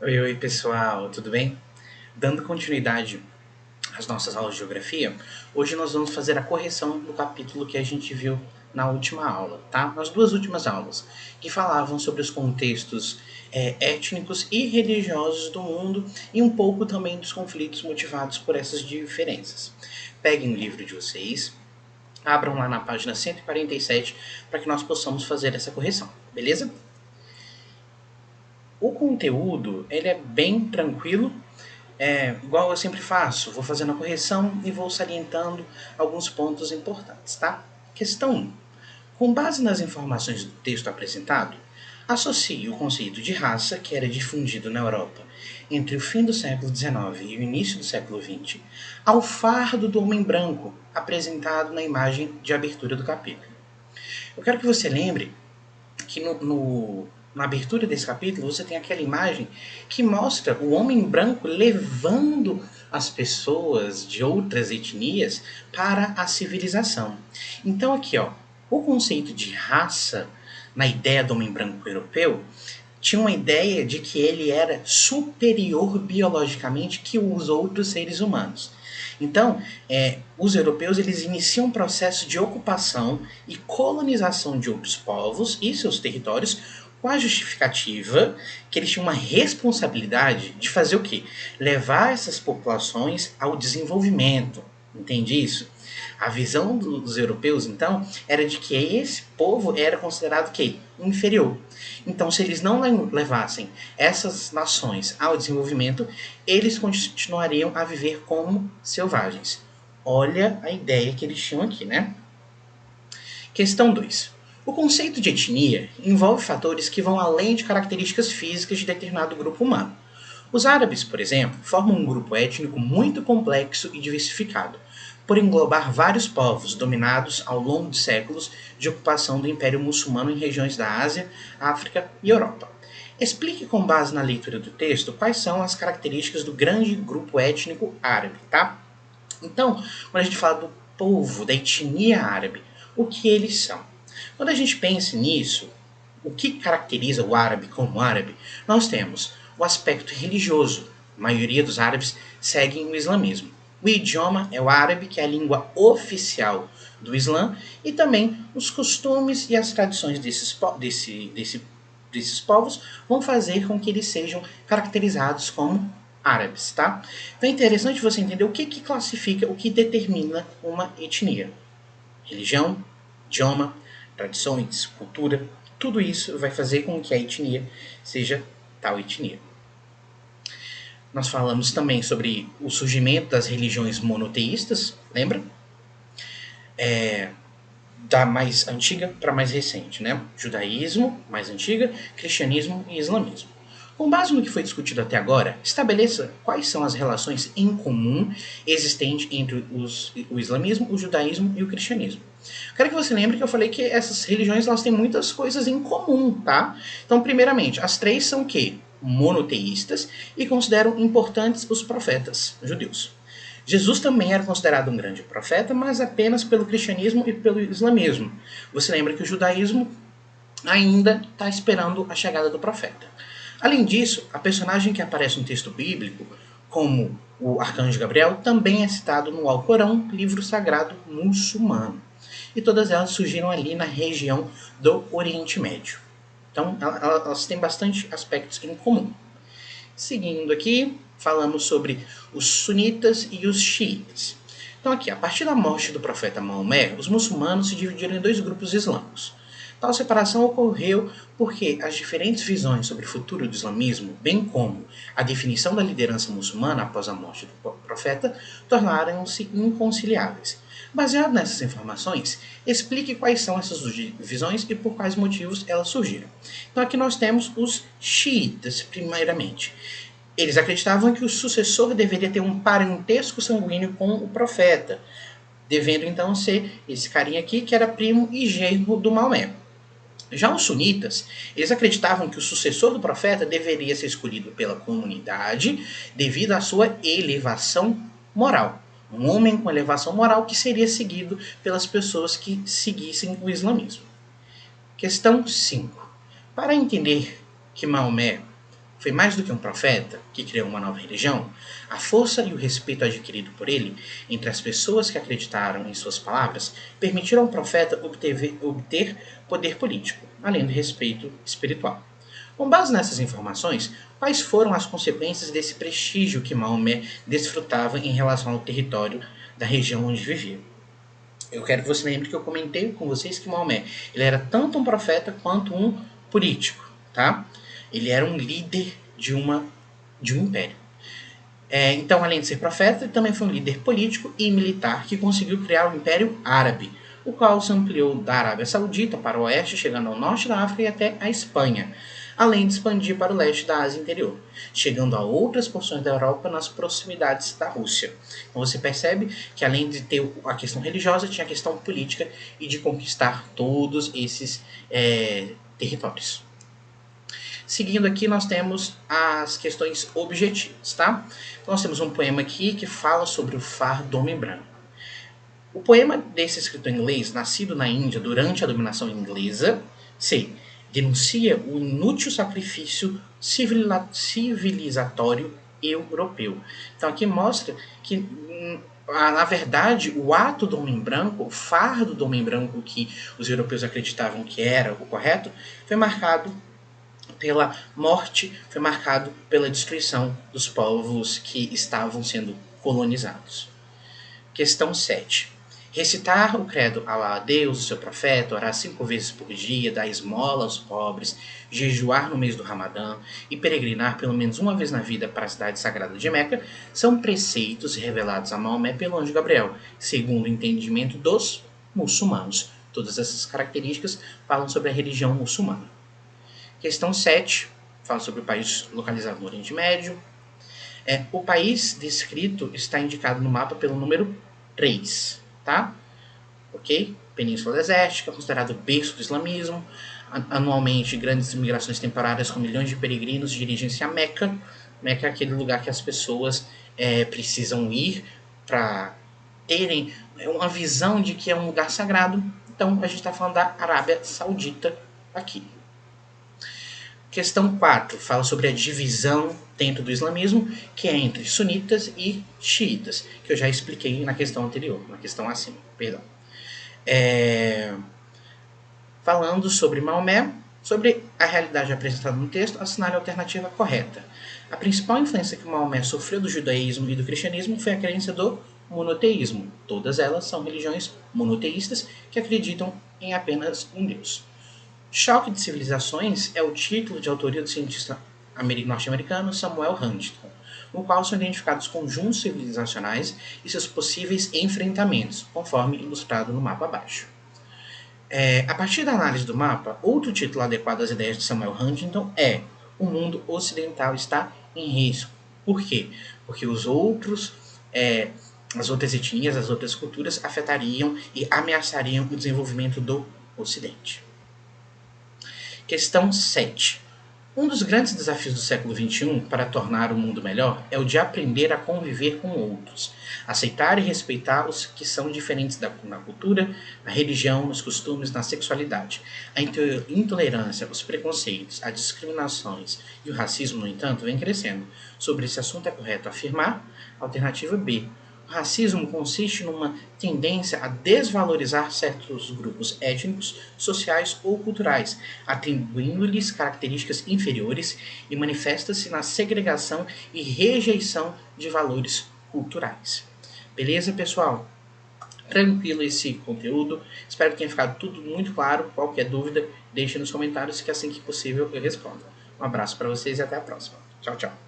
Oi, oi pessoal, tudo bem? Dando continuidade às nossas aulas de geografia, hoje nós vamos fazer a correção do capítulo que a gente viu na última aula, tá? Nas duas últimas aulas, que falavam sobre os contextos étnicos e religiosos do mundo e um pouco também dos conflitos motivados por essas diferenças. Peguem o livro de vocês, abram lá na página 147 para que nós possamos fazer essa correção, beleza? O conteúdo, ele é bem tranquilo. Igual eu sempre faço, vou fazendo a correção e vou salientando alguns pontos importantes, tá? Questão 1. Com base nas informações do texto apresentado, associe o conceito de raça, que era difundido na Europa entre o fim do século XIX e o início do século XX, ao fardo do homem branco, apresentado na imagem de abertura do capítulo. Eu quero que você lembre que na abertura desse capítulo você tem aquela imagem que mostra o homem branco levando as pessoas de outras etnias para a civilização. Então aqui, ó, o conceito de raça na ideia do homem branco europeu tinha uma ideia de que ele era superior biologicamente que os outros seres humanos. Então, os europeus eles iniciam um processo de ocupação e colonização de outros povos e seus territórios com a justificativa que eles tinham uma responsabilidade de fazer o quê? Levar essas populações ao desenvolvimento. Entende isso? A visão dos europeus, então, era de que esse povo era considerado que inferior. Então, se eles não levassem essas nações ao desenvolvimento, eles continuariam a viver como selvagens. Olha a ideia que eles tinham aqui, né? Questão 2. O conceito de etnia envolve fatores que vão além de características físicas de determinado grupo humano. Os árabes, por exemplo, formam um grupo étnico muito complexo e diversificado, por englobar vários povos dominados ao longo de séculos de ocupação do Império Muçulmano em regiões da Ásia, África e Europa. Explique com base na leitura do texto quais são as características do grande grupo étnico árabe, tá? Então, quando a gente fala do povo, da etnia árabe, o que eles são? Quando a gente pensa nisso, o que caracteriza o árabe como árabe, nós temos o aspecto religioso. A maioria dos árabes seguem o islamismo. O idioma é o árabe, que é a língua oficial do Islã, e também os costumes e as tradições desses povos vão fazer com que eles sejam caracterizados como árabes, tá? Então é interessante você entender o que classifica, o que determina uma etnia. Religião, idioma, tradições, cultura, tudo isso vai fazer com que a etnia seja tal etnia. Nós falamos também sobre o surgimento das religiões monoteístas, lembra? Da mais antiga para a mais recente, né? Judaísmo, mais antiga, cristianismo e islamismo. Com base no que foi discutido até agora, estabeleça quais são as relações em comum existentes entre o islamismo, o judaísmo e o cristianismo. Quero que você lembre que eu falei que essas religiões elas têm muitas coisas em comum, tá? Então, primeiramente, as três são o quê? Monoteístas e consideram importantes os profetas judeus. Jesus também era considerado um grande profeta, mas apenas pelo cristianismo e pelo islamismo. Você lembra que o judaísmo ainda está esperando a chegada do profeta. Além disso, a personagem que aparece no texto bíblico, como o arcanjo Gabriel, também é citado no Alcorão, livro sagrado muçulmano. E todas elas surgiram ali na região do Oriente Médio. Então, elas têm bastante aspectos em comum. Seguindo aqui, falamos sobre os sunitas e os xiitas. Então aqui, a partir da morte do profeta Maomé, os muçulmanos se dividiram em dois grupos islâmicos. Tal separação ocorreu porque as diferentes visões sobre o futuro do islamismo, bem como a definição da liderança muçulmana após a morte do profeta, tornaram-se inconciliáveis. Baseado nessas informações, explique quais são essas visões e por quais motivos elas surgiram. Então aqui nós temos os xiitas, primeiramente. Eles acreditavam que o sucessor deveria ter um parentesco sanguíneo com o profeta, devendo então ser esse carinha aqui que era primo e genro do Maomé. Já os sunitas, eles acreditavam que o sucessor do profeta deveria ser escolhido pela comunidade devido à sua elevação moral. Um homem com elevação moral que seria seguido pelas pessoas que seguissem o islamismo. Questão 5. Para entender que Maomé Foi mais do que um profeta que criou uma nova religião? A força e o respeito adquirido por ele entre as pessoas que acreditaram em suas palavras permitiram ao profeta obter poder político, além do respeito espiritual. Com base nessas informações, quais foram as consequências desse prestígio que Maomé desfrutava em relação ao território da região onde vivia? Eu quero que você lembre que eu comentei com vocês que Maomé ele era tanto um profeta quanto um político, tá? Ele era um líder de um império. Então, além de ser profeta, ele também foi um líder político e militar que conseguiu criar o Império Árabe, o qual se ampliou da Arábia Saudita para o oeste, chegando ao norte da África e até a Espanha, além de expandir para o leste da Ásia interior, chegando a outras porções da Europa nas proximidades da Rússia. Então você percebe que além de ter a questão religiosa, tinha a questão política e de conquistar todos esses territórios. Seguindo aqui, nós temos as questões objetivas, tá? Então, nós temos um poema aqui que fala sobre o fardo do homem branco. O poema desse escritor inglês, nascido na Índia durante a dominação inglesa, denuncia o inútil sacrifício civilizatório europeu. Então, aqui mostra que, na verdade, o ato do homem branco, o fardo do homem branco que os europeus acreditavam que era o correto, foi marcado pela morte, foi marcado pela destruição dos povos que estavam sendo colonizados. Questão 7. Recitar o credo a Deus, o seu profeta, orar 5 vezes por dia, dar esmola aos pobres, jejuar no mês do Ramadã e peregrinar pelo menos uma vez na vida para a cidade sagrada de Meca são preceitos revelados a Maomé pelo anjo Gabriel, segundo o entendimento dos muçulmanos. Todas essas características falam sobre a religião muçulmana. Questão 7, fala sobre o país localizado no Oriente Médio. O país descrito está indicado no mapa pelo número 3, tá? Ok? Península Desértica, considerado berço do islamismo. Anualmente, grandes migrações temporárias com milhões de peregrinos dirigem-se a Meca. Meca é aquele lugar que as pessoas precisam ir para terem uma visão de que é um lugar sagrado. Então, a gente está falando da Arábia Saudita aqui. Questão 4 fala sobre a divisão dentro do islamismo, que é entre sunitas e xiitas, que eu já expliquei na questão anterior, na questão acima, perdão. Falando sobre Maomé, sobre a realidade apresentada no texto, assinale a alternativa correta. A principal influência que Maomé sofreu do judaísmo e do cristianismo foi a crença do monoteísmo. Todas elas são religiões monoteístas que acreditam em apenas um Deus. Choque de Civilizações é o título de autoria do cientista norte-americano Samuel Huntington, no qual são identificados conjuntos civilizacionais e seus possíveis enfrentamentos, conforme ilustrado no mapa abaixo. A partir da análise do mapa, outro título adequado às ideias de Samuel Huntington é O mundo ocidental está em risco. Por quê? Porque as outras etnias, as outras culturas afetariam e ameaçariam o desenvolvimento do Ocidente. Questão 7. Um dos grandes desafios do século XXI para tornar o mundo melhor é o de aprender a conviver com outros, aceitar e respeitar os que são diferentes na cultura, na religião, nos costumes, na sexualidade. A intolerância, os preconceitos, as discriminações e o racismo, no entanto, vem crescendo. Sobre esse assunto é correto afirmar? Alternativa B. O racismo consiste numa tendência a desvalorizar certos grupos étnicos, sociais ou culturais, atribuindo-lhes características inferiores e manifesta-se na segregação e rejeição de valores culturais. Beleza, pessoal? Tranquilo esse conteúdo. Espero que tenha ficado tudo muito claro. Qualquer dúvida, deixe nos comentários que assim que possível eu respondo. Um abraço para vocês e até a próxima. Tchau, tchau.